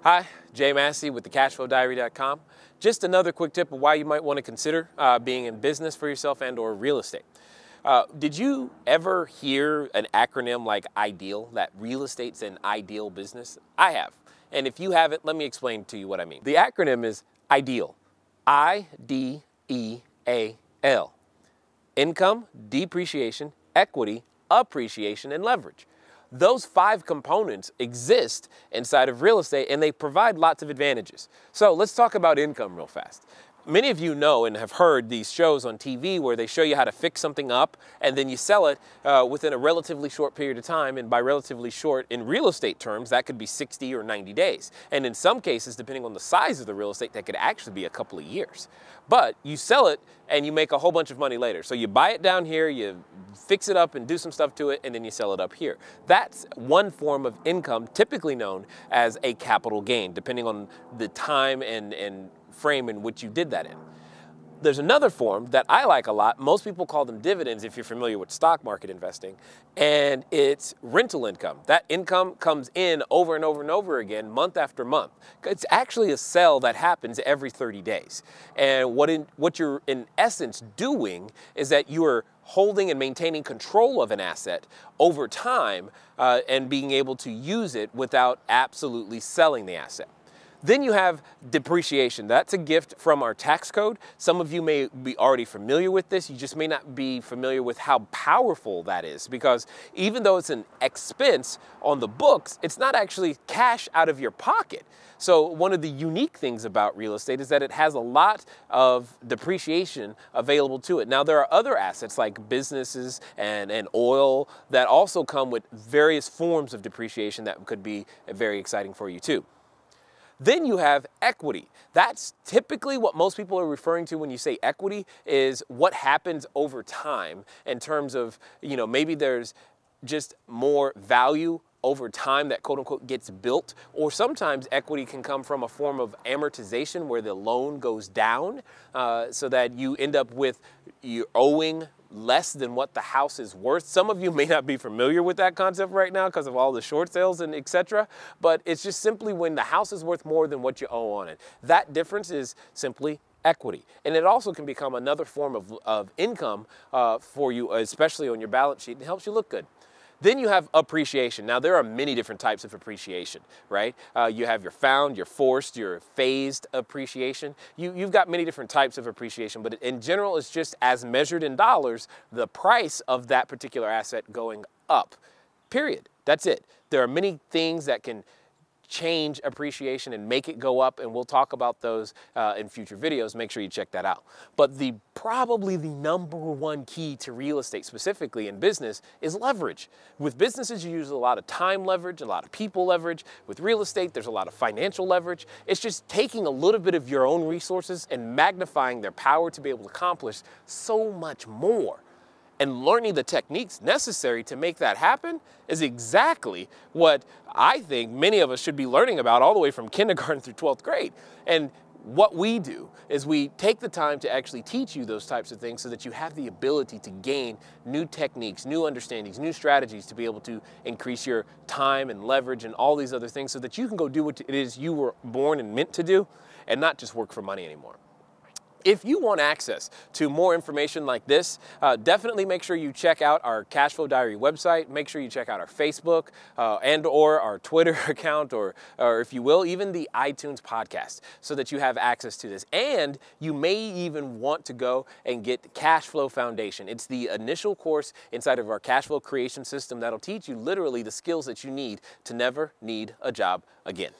Hi, Jay Massey with the CashFlowDiary.com. Just another quick tip of why you might want to consider being in business for yourself and or real estate. Did you ever hear an acronym like IDEAL, that real estate's an ideal business? I have. And if you haven't, let me explain to you what I mean. The acronym is IDEAL. I-D-E-A-L. Income, depreciation, equity, appreciation, and leverage. Those 5 components exist inside of real estate and they provide lots of advantages. So let's talk about income real fast. Many of you know and have heard these shows on TV where they show you how to fix something up and then you sell it within a relatively short period of time. And by relatively short, in real estate terms, that could be 60 or 90 days. And in some cases, depending on the size of the real estate, that could actually be a couple of years. But you sell it and you make a whole bunch of money later. So you buy it down here, you fix it up and do some stuff to it, and then you sell it up here. That's one form of income typically known as a capital gain, depending on the time and frame in which you did that in. There's another form that I like a lot. Most people call them dividends if you're familiar with stock market investing, and it's rental income. That income comes in over and over and over again, month after month. It's actually a sale that happens every 30 days. And what you're in essence doing is that you are holding and maintaining control of an asset over time and being able to use it without absolutely selling the asset. Then you have depreciation. That's a gift from our tax code. Some of you may be already familiar with this. You just may not be familiar with how powerful that is, because even though it's an expense on the books, it's not actually cash out of your pocket. So one of the unique things about real estate is that it has a lot of depreciation available to it. Now, there are other assets like businesses and oil that also come with various forms of depreciation that could be very exciting for you too. Then you have equity. That's typically what most people are referring to when you say equity, is what happens over time in terms of, maybe there's just more value over time that quote unquote gets built, or sometimes equity can come from a form of amortization where the loan goes down so that you end up with you owing less than what the house is worth. Some of you may not be familiar with that concept right now because of all the short sales and etc. But it's just simply when the house is worth more than what you owe on it. That difference is simply equity. And it also can become another form of income for you, especially on your balance sheet, and helps you look good. Then you have appreciation. Now, there are many different types of appreciation, right? You have your found, your forced, your phased appreciation. You've got many different types of appreciation, but in general, it's just as measured in dollars, the price of that particular asset going up, period. That's it. There are many things that can change appreciation and make it go up, and we'll talk about those in future videos. Make sure you check that out. But probably the #1 key to real estate, specifically in business, is leverage. With businesses, you use a lot of time leverage, a lot of people leverage. With real estate, there's a lot of financial leverage. It's just taking a little bit of your own resources and magnifying their power to be able to accomplish so much more. And learning the techniques necessary to make that happen is exactly what I think many of us should be learning about all the way from kindergarten through 12th grade. And what we do is we take the time to actually teach you those types of things so that you have the ability to gain new techniques, new understandings, new strategies to be able to increase your time and leverage and all these other things so that you can go do what it is you were born and meant to do and not just work for money anymore. If you want access to more information like this, definitely make sure you check out our Cashflow Diary website. Make sure you check out our Facebook and or our Twitter account, or if you will, even the iTunes podcast, so that you have access to this. And you may even want to go and get Cashflow Foundation. It's the initial course inside of our Cashflow creation system that'll teach you literally the skills that you need to never need a job again.